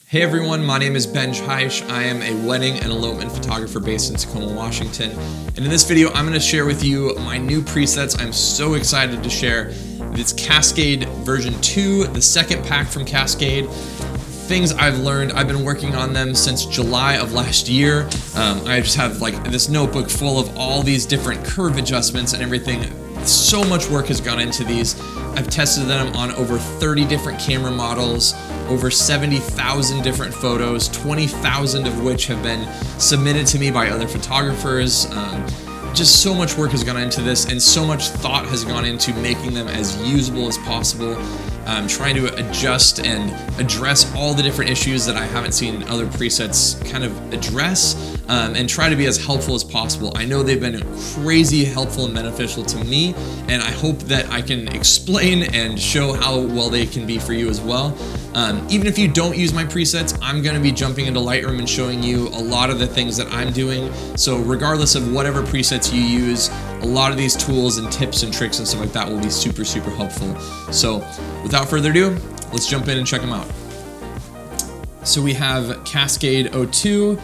Hey everyone, my name is Benj Haisch. I am a wedding and elopement photographer based in Tacoma, Washington. And in this video, I'm going to share with you my new presets. I'm so excited to share. It's Cascade version 2, the second pack from Cascade. Things I've learned, I've been working on them since July of last year. I just have like this notebook full of all these different curve adjustments and everything. So much work has gone into these. I've tested them on over 30 different camera models, over 70,000 different photos, 20,000 of which have been submitted to me by other photographers. Just so much work has gone into this, and so much thought has gone into making them as usable as possible. Trying to adjust and address all the different issues that I haven't seen other presets kind of address, and try to be as helpful as possible. I know they've been crazy helpful and beneficial to me, and I hope that I can explain and show how well they can be for you as well. Even if you don't use my presets, I'm going to be jumping into Lightroom and showing you a lot of the things that I'm doing. So regardless of whatever presets you use, a lot of these tools and tips and tricks and stuff like that will be super, super helpful. So without further ado, let's jump in and check them out. So we have Cascade 02.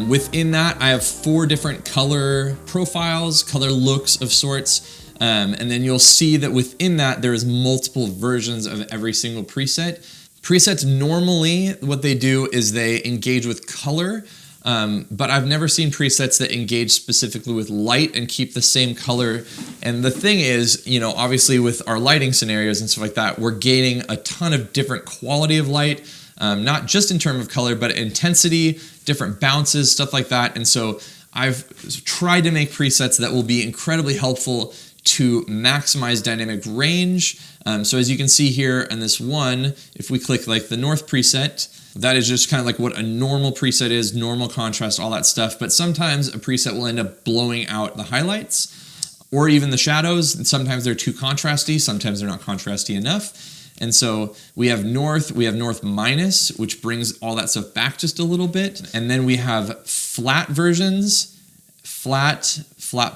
Within that, I have 4 different color profiles, color looks of sorts. And then you'll see that within that, there is multiple versions of every single preset. Presets normally, what they do is they engage with color, but I've never seen presets that engage specifically with light and keep the same color. And the thing is, you know, obviously with our lighting scenarios and stuff like that, we're gaining a ton of different quality of light, not just in terms of color, but intensity, different bounces, stuff like that. And so I've tried to make presets that will be incredibly helpful to maximize dynamic range. So as you can see here in this one, if we click like the North preset, that is just kind of like what a normal preset is, normal contrast, all that stuff. But sometimes a preset will end up blowing out the highlights or even the shadows. And sometimes they're too contrasty, sometimes they're not contrasty enough. And so we have North minus, which brings all that stuff back just a little bit. And then we have flat versions, flat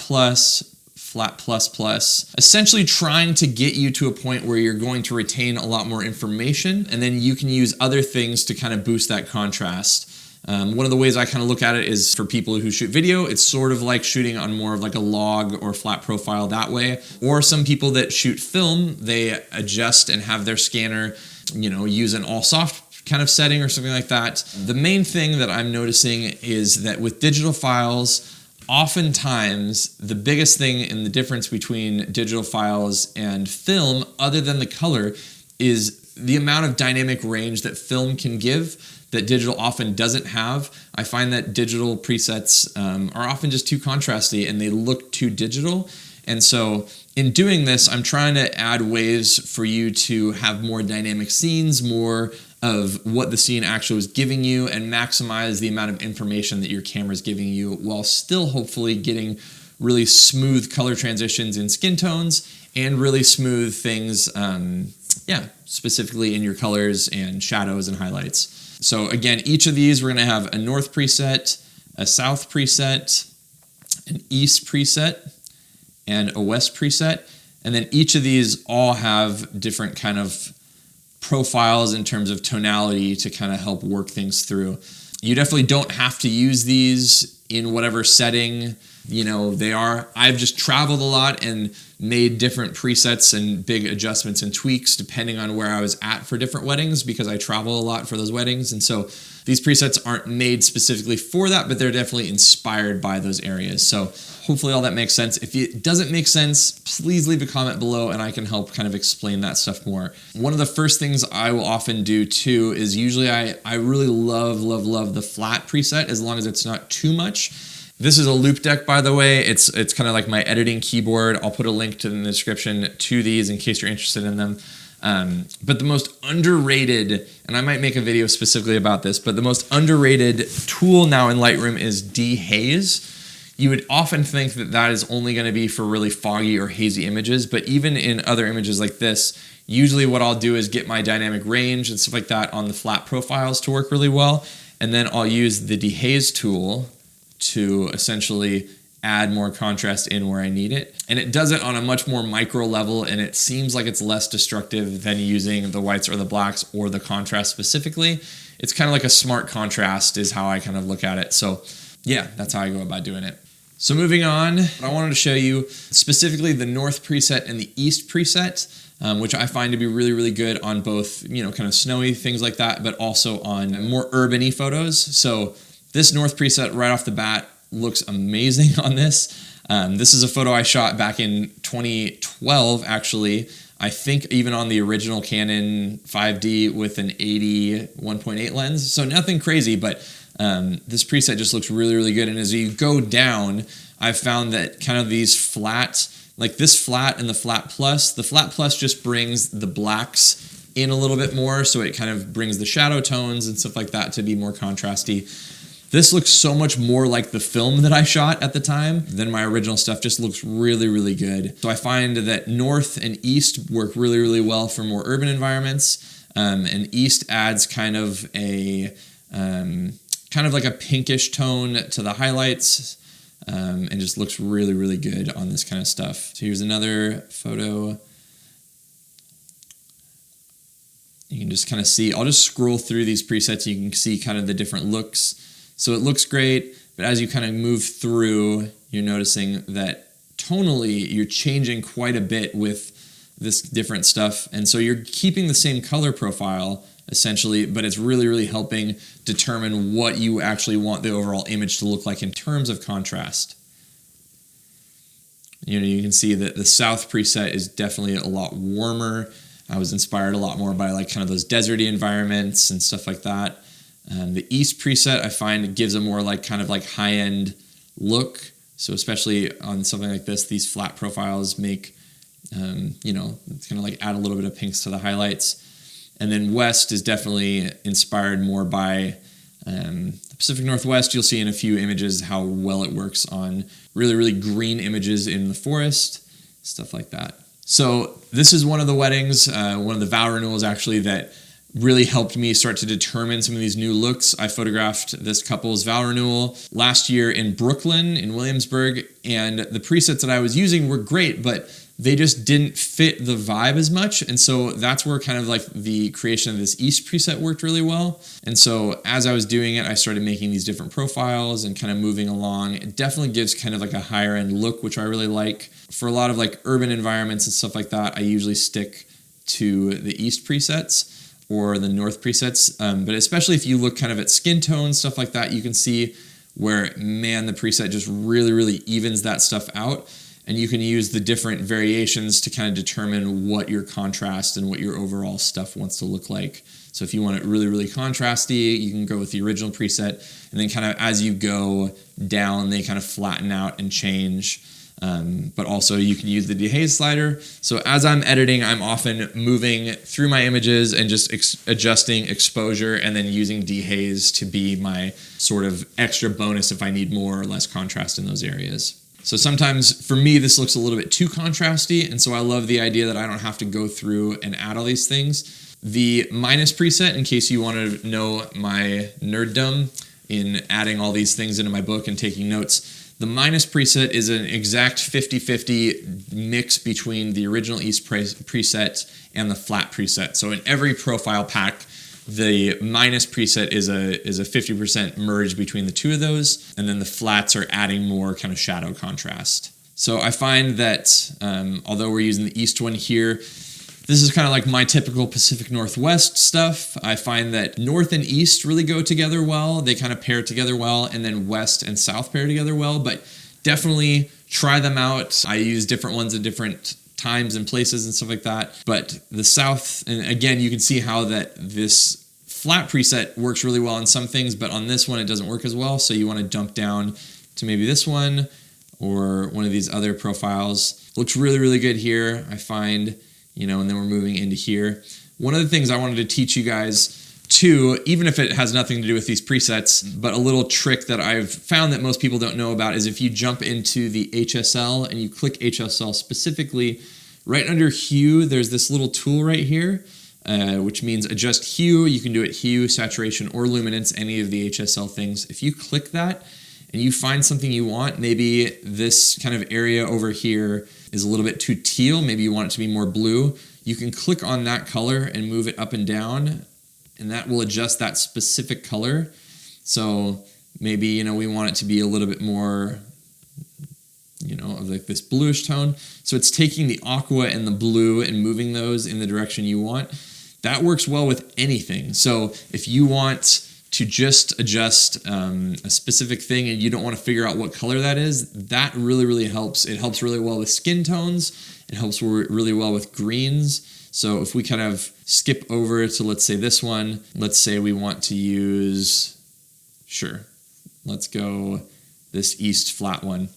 plus, flat plus plus, essentially trying to get you to a point where you're going to retain a lot more information, and then you can use other things to kind of boost that contrast. One of the ways I kind of look at it is for people who shoot video, it's sort of like shooting on more of like a log or flat profile that way. Or some people that shoot film, they adjust and have their scanner, you know, use an all soft kind of setting or something like that. The main thing that I'm noticing is that with digital files, oftentimes, the biggest thing in the difference between digital files and film, other than the color, is the amount of dynamic range that film can give that digital often doesn't have. I find that digital presets are often just too contrasty and they look too digital. And so in doing this, I'm trying to add ways for you to have more dynamic scenes, more of what the scene actually is giving you, and maximize the amount of information that your camera is giving you while still hopefully getting really smooth color transitions in skin tones and really smooth things, specifically in your colors and shadows and highlights. So again, each of these, we're going to have a North preset, a South preset, an East preset, and a West preset. And then each of these all have different kind of profiles in terms of tonality to kind of help work things through. You definitely don't have to use these in whatever setting, you know, they are. I've just traveled a lot and made different presets and big adjustments and tweaks depending on where I was at for different weddings, because I travel a lot for those weddings. And so these presets aren't made specifically for that, but they're definitely inspired by those areas. So hopefully all that makes sense. If it doesn't make sense, please leave a comment below and I can help kind of explain that stuff more. One of the first things I will often do too is usually I really love the flat preset, as long as it's not too much. This is a Loupedeck, by the way. It's kind of like my editing keyboard. I'll put a link in the description to these in case you're interested in them. But the most underrated, and I might make a video specifically about this, but the most underrated tool now in Lightroom is dehaze. You would often think that that is only going to be for really foggy or hazy images, but even in other images like this, usually what I'll do is get my dynamic range and stuff like that on the flat profiles to work really well, and then I'll use the dehaze tool to essentially add more contrast in where I need it. And it does it on a much more micro level, and it seems like it's less destructive than using the whites or the blacks or the contrast specifically. it's kind of like a smart contrast is how I kind of look at it. So yeah, that's how I go about doing it. So moving on, I wanted to show you specifically the North preset and the East preset, which I find to be really, really good on both, kind of snowy things like that, but also on more urban-y photos. So this North preset right off the bat looks amazing on this. This is a photo I shot back in 2012, actually. I think even on the original Canon 5D with an 80 1.8 lens. So nothing crazy, but this preset just looks really, really good. And as you go down, I've found that kind of these flat, like this flat and the flat plus just brings the blacks in a little bit more. So it kind of brings the shadow tones and stuff like that to be more contrasty. This looks so much more like the film that I shot at the time than my original stuff. Just looks really, really good. So I find that North and East work really, really well for more urban environments. And East adds kind of like a pinkish tone to the highlights, and just looks really, really good on this kind of stuff. So here's another photo. You can just kind of see, I'll just scroll through these presets. You can see kind of the different looks. So it looks great, but as you kind of move through, you're noticing that tonally you're changing quite a bit with this different stuff. And so you're keeping the same color profile essentially, but it's really, really helping determine what you actually want the overall image to look like in terms of contrast. You can see that the South preset is definitely a lot warmer. I was inspired a lot more by like kind of those deserty environments and stuff like that. The East preset I find gives a more like kind of like high-end look. So especially on something like this, these flat profiles make, it's kind of like add a little bit of pinks to the highlights. And then West is definitely inspired more by the Pacific Northwest. You'll see in a few images how well it works on really, really green images in the forest, stuff like that. So this is one of the weddings, one of the vow renewals actually that really helped me start to determine some of these new looks. I photographed this couple's vow renewal last year in Brooklyn, in Williamsburg, and the presets that I was using were great, but they just didn't fit the vibe as much. And so that's where kind of like the creation of this East preset worked really well. And so as I was doing it, I started making these different profiles and kind of moving along. It definitely gives kind of like a higher end look, which I really like. For a lot of like urban environments and stuff like that, I usually stick to the East presets or the North presets, but especially if you look kind of at skin tone, stuff like that, you can see where, man, the preset just really, really evens that stuff out, and you can use the different variations to kind of determine what your contrast and what your overall stuff wants to look like. So if you want it really, really contrasty, you can go with the original preset, and then kind of as you go down, they kind of flatten out and change. But also you can use the dehaze slider. So as I'm editing, I'm often moving through my images and just adjusting exposure and then using dehaze to be my sort of extra bonus if I need more or less contrast in those areas. So sometimes for me, this looks a little bit too contrasty, and so I love the idea that I don't have to go through and add all these things. The minus preset, in case you want to know my nerddom in adding all these things into my book and taking notes, the minus preset is an exact 50-50 mix between the original East preset and the flat preset. So in every profile pack, the minus preset is a 50% merge between the two of those, and then the flats are adding more kind of shadow contrast. So I find that although we're using the East one here, this is kind of like my typical Pacific Northwest stuff. I find that North and East really go together well. They kind of pair together well, and then West and South pair together well, but definitely try them out. I use different ones at different times and places and stuff like that. But the South, and again, you can see how that this flat preset works really well on some things, but on this one, it doesn't work as well. So you want to dump down to maybe this one or one of these other profiles. Looks really, really good here, I find. And then we're moving into here. One of the things I wanted to teach you guys too, even if it has nothing to do with these presets, but a little trick that I've found that most people don't know about is if you jump into the HSL and you click HSL specifically, right under hue, there's this little tool right here, which means adjust hue. You can do it hue, saturation, or luminance, any of the HSL things. If you click that and you find something you want, maybe this kind of area over here is a little bit too teal, maybe you want it to be more blue, you can click on that color and move it up and down and that will adjust that specific color. So maybe, you know, we want it to be a little bit more, you know, of like this bluish tone. So it's taking the aqua and the blue and moving those in the direction you want. That works well with anything. So if you want to just adjust a specific thing and you don't want to figure out what color that is, that really helps. It helps really well with skin tones. It helps really well with greens. So if we kind of skip over to, let's say this one, let's say we want to use, sure, let's go this east flat one.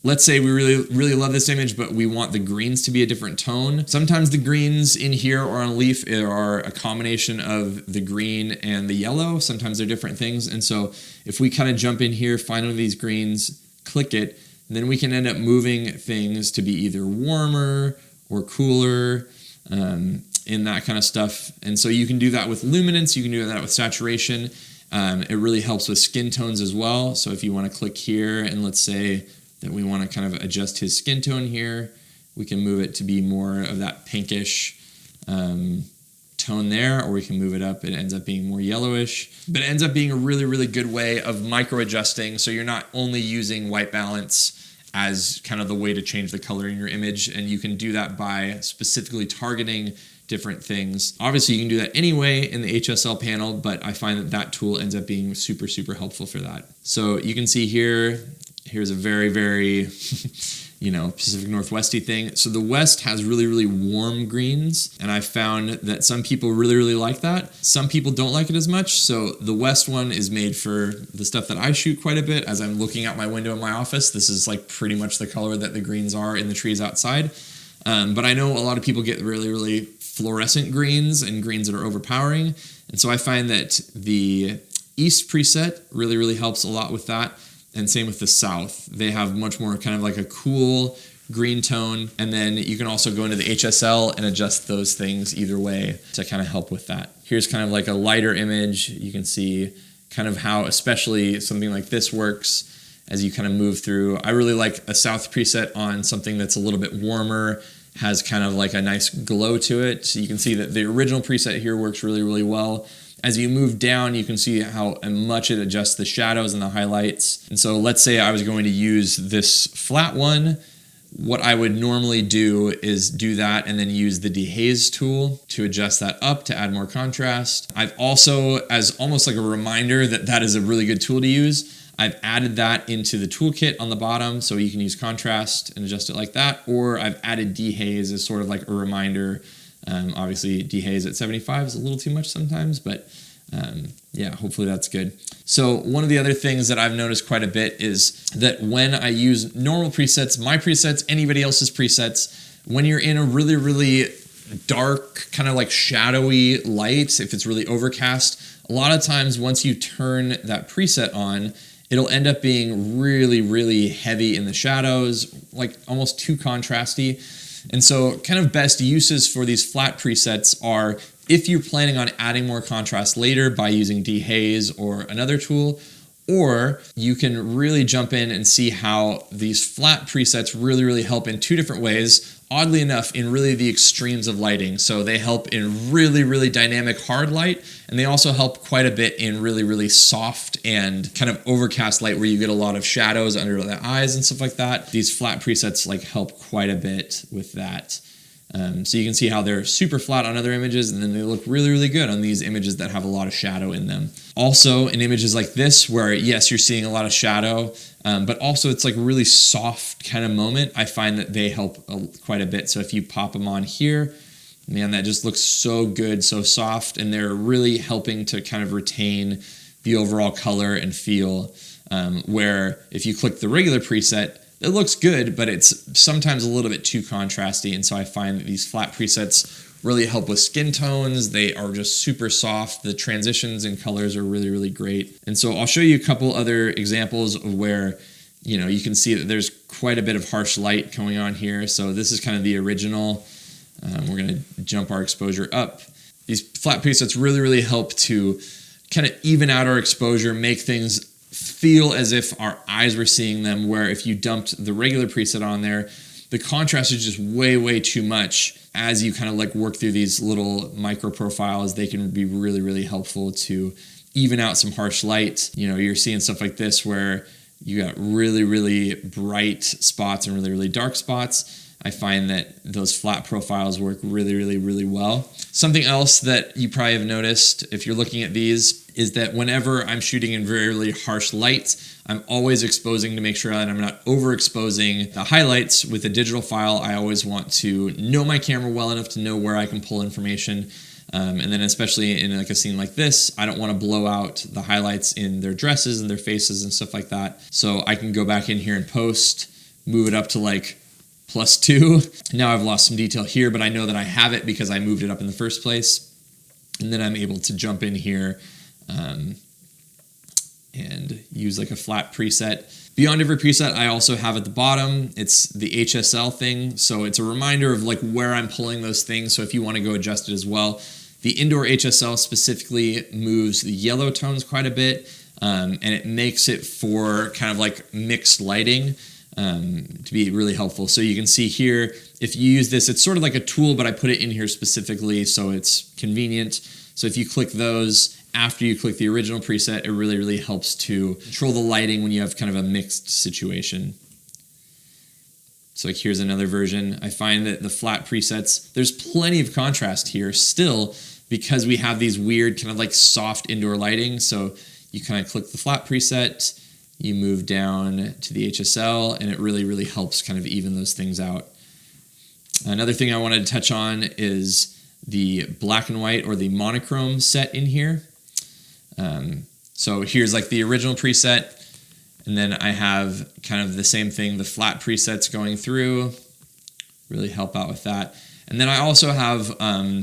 Let's say we really love this image, but we want the greens to be a different tone. Sometimes the greens in here or on a leaf are a combination of the green and the yellow. Sometimes they're different things. And so if we kind of jump in here, find one of these greens, click it, then we can end up moving things to be either warmer or cooler, in that kind of stuff. And so you can do that with luminance, you can do that with saturation. It really helps with skin tones as well. So if you want to click here and let's say that we want to kind of adjust his skin tone here, we can move it to be more of that pinkish tone there, or we can move it up. It ends up being more yellowish, but it ends up being a really good way of micro adjusting. So you're not only using white balance as kind of the way to change the color in your image, and you can do that by specifically targeting different things. Obviously, you can do that anyway in the HSL panel, but I find that tool ends up being super helpful for that. So you can see here's a very you know, Pacific Northwesty thing. So the West has really warm greens, and I found that some people really like that. Some people don't like it as much. So the West one is made for the stuff that I shoot quite a bit. As I'm looking out my window in my office, this is like pretty much the color that the greens are in the trees outside. But I know a lot of people get really fluorescent greens and greens that are overpowering. And so I find that the East preset really helps a lot with that. And same with the South. They have much more kind of like a cool green tone. And then you can also go into the HSL and adjust those things either way to kind of help with that. Here's kind of like a lighter image. You can see kind of how especially something like this works as you kind of move through. I really like a South preset on something that's a little bit warmer, has kind of like a nice glow to it. So you can see that the original preset here works really well. As you move down, you can see how much it adjusts the shadows and the highlights. And so let's say I was going to use this flat one. What I would normally do is do that and then use the dehaze tool to adjust that up to add more contrast. I've also, as almost like a reminder that is a really good tool to use, I've added that into the toolkit on the bottom, so you can use contrast and adjust it like that, or I've added dehaze as sort of like a reminder. Obviously dehaze at 75 is a little too much sometimes, but yeah, hopefully that's good. So one of the other things that I've noticed quite a bit is that when I use normal presets, my presets, anybody else's presets, when you're in a really dark, kind of like shadowy light, if it's really overcast, a lot of times once you turn that preset on, it'll end up being really heavy in the shadows, like almost too contrasty. And so kind of best uses for these flat presets are if you're planning on adding more contrast later by using dehaze or another tool, or you can really jump in and see how these flat presets really help in two different ways. Oddly enough, in really the extremes of lighting. So they help in really dynamic hard light, and they also help quite a bit in really soft and kind of overcast light where you get a lot of shadows under the eyes and stuff like that. These flat presets like help quite a bit with that. So you can see how they're super flat on other images, and then they look really good on these images that have a lot of shadow in them. Also in images like this where yes, you're seeing a lot of shadow, but also it's like a really soft kind of moment, I find that they help quite a bit. So if you pop them on here, man, that just looks so good, so soft, and they're really helping to kind of retain the overall color and feel, where if you click the regular preset, it looks good, but it's sometimes a little bit too contrasty. And so I find that these flat presets really help with skin tones. They are just super soft. The transitions and colors are really great. And so I'll show you a couple other examples of where, you know, you can see that there's quite a bit of harsh light going on here. So this is kind of the original. We're going to jump our exposure up. These flat presets really help to kind of even out our exposure, make things feel as if our eyes were seeing them, where if you dumped the regular preset on there, the contrast is just way too much. as you kind of like work through these little micro profiles, they can be really, really helpful to even out some harsh light. You know, you're seeing stuff like this where you got really, really bright spots and really, really dark spots. I find that those flat profiles work really, really, really well. Something else that you probably have noticed if you're looking at these is that whenever I'm shooting in very, really harsh light, I'm always exposing to make sure that I'm not overexposing the highlights. With a digital file, I always want to know my camera well enough to know where I can pull information. And then especially in like a scene like this, I don't want to blow out the highlights in their dresses and their faces and stuff like that. So I can go back in here and post, move it up to like +2. Now I've lost some detail here, but I know that I have it because I moved it up in the first place. And then I'm able to jump in here and use like a flat preset. Beyond every preset, I also have at the bottom, it's the HSL thing. So it's a reminder of like where I'm pulling those things. So if you want to go adjust it as well. The indoor HSL specifically moves the yellow tones quite a bit, and it makes it for kind of like mixed lighting to be really helpful. So you can see here, if you use this, it's sort of like a tool, but I put it in here specifically so it's convenient. So if you click those after you click the original preset, it really, really helps to control the lighting when you have kind of a mixed situation. So like here's another version. I find that the flat presets, there's plenty of contrast here still because we have these weird kind of like soft indoor lighting. So you kind of click the flat preset, you move down to the HSL, and it really, really helps kind of even those things out. Another thing I wanted to touch on is the black and white or the monochrome set in here. So here's like the original preset, and then I have kind of the same thing, the flat presets going through, really help out with that. And then I also have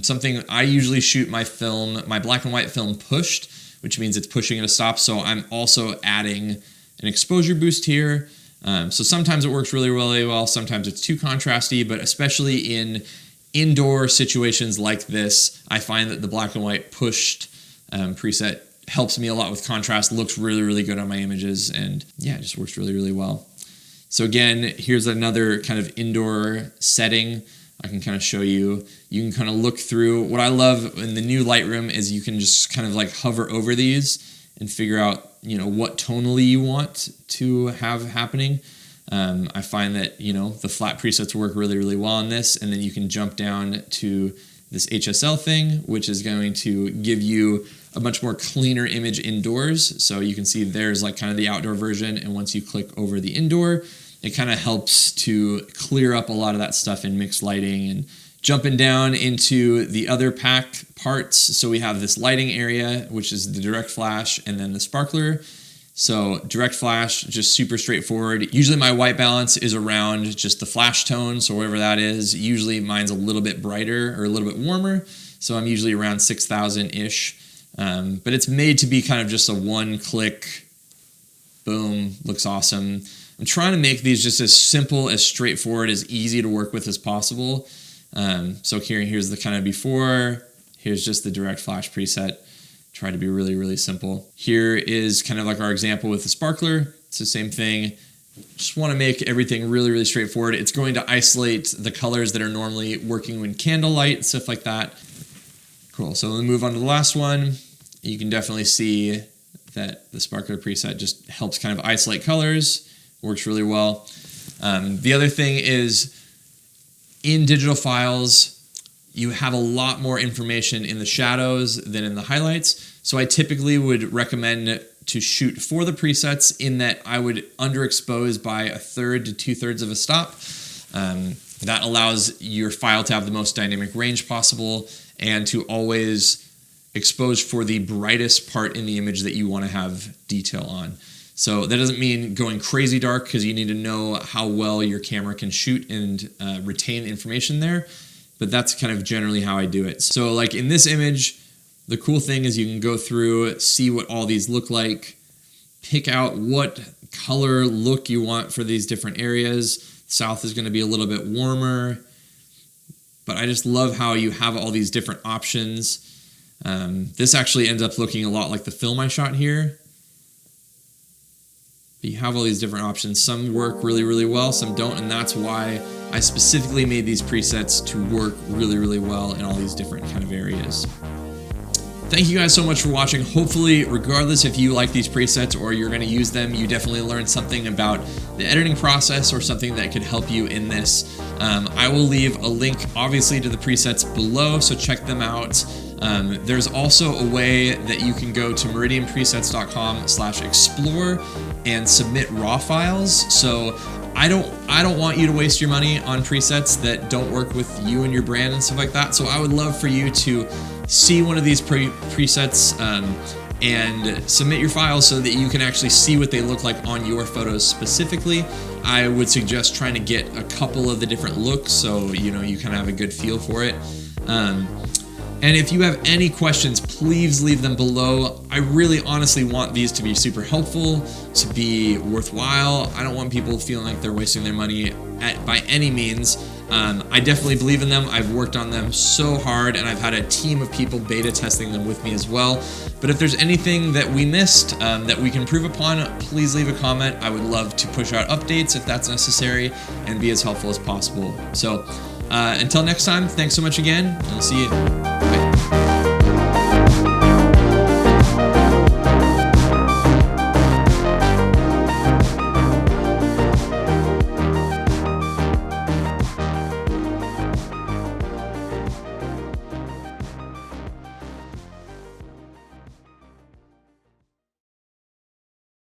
something, I usually shoot my film, my black and white film pushed, which means it's pushing at a stop. So I'm also adding an exposure boost here. So sometimes it works really, really well. Sometimes it's too contrasty, but especially in indoor situations like this, I find that the black and white pushed preset helps me a lot with contrast, looks really, really good on my images, and yeah, it just works really, really well. So again, here's another kind of indoor setting. I can kind of show you. You can kind of look through. What I love in the new Lightroom is you can just kind of like hover over these and figure out, you know, what tonally you want to have happening. I find that, you know, the flat presets work really, really well on this, and then you can jump down to this HSL thing, which is going to give you a much more cleaner image indoors. So you can see there's like kind of the outdoor version, and once you click over the indoor, it kind of helps to clear up a lot of that stuff in mixed lighting. And jumping down into the other pack parts, so we have this lighting area, which is the direct flash, and then the sparkler. So direct flash, just super straightforward. Usually my white balance is around just the flash tone, so whatever that is. Usually mine's a little bit brighter or a little bit warmer, so I'm usually around 6,000-ish. But it's made to be kind of just a one-click, boom, looks awesome. I'm trying to make these just as simple, as straightforward, as easy to work with as possible. So here's the kind of before, here's just the direct flash preset. Try to be really, really simple. Here is kind of like our example with the sparkler. It's the same thing. Just want to make everything really, really straightforward. It's going to isolate the colors that are normally working in candlelight, stuff like that. Cool, so we'll move on to the last one. You can definitely see that the sparkler preset just helps kind of isolate colors, works really well. The other thing is, in digital files, you have a lot more information in the shadows than in the highlights. So I typically would recommend to shoot for the presets in that I would underexpose by 1/3 to 2/3 of a stop. That allows your file to have the most dynamic range possible and to always expose for the brightest part in the image that you want to have detail on. So that doesn't mean going crazy dark, because you need to know how well your camera can shoot and retain information there. But that's kind of generally how I do it. So like in this image, the cool thing is you can go through, see what all these look like, pick out what color look you want for these different areas. South is going to be a little bit warmer, but I just love how you have all these different options. This actually ends up looking a lot like the film I shot here. But you have all these different options. Some work really, really well, some don't, and that's why I specifically made these presets to work really, really well in all these different kind of areas. Thank you guys so much for watching. Hopefully, regardless if you like these presets or you're going to use them, you definitely learned something about the editing process or something that could help you in this. I will leave a link, obviously, to the presets below, so check them out. There's also a way that you can go to meridianpresets.com/explore and submit raw files. So I don't want you to waste your money on presets that don't work with you and your brand and stuff like that. So I would love for you to see one of these presets and submit your files so that you can actually see what they look like on your photos specifically. I would suggest trying to get a couple of the different looks so you know you kind of have a good feel for it. And if you have any questions, please leave them below. I really honestly want these to be super helpful, to be worthwhile. I don't want people feeling like they're wasting their money by any means. I definitely believe in them. I've worked on them so hard, and I've had a team of people beta testing them with me as well. But if there's anything that we missed that we can improve upon, please leave a comment. I would love to push out updates if that's necessary and be as helpful as possible. So until next time, thanks so much again, and I'll see you.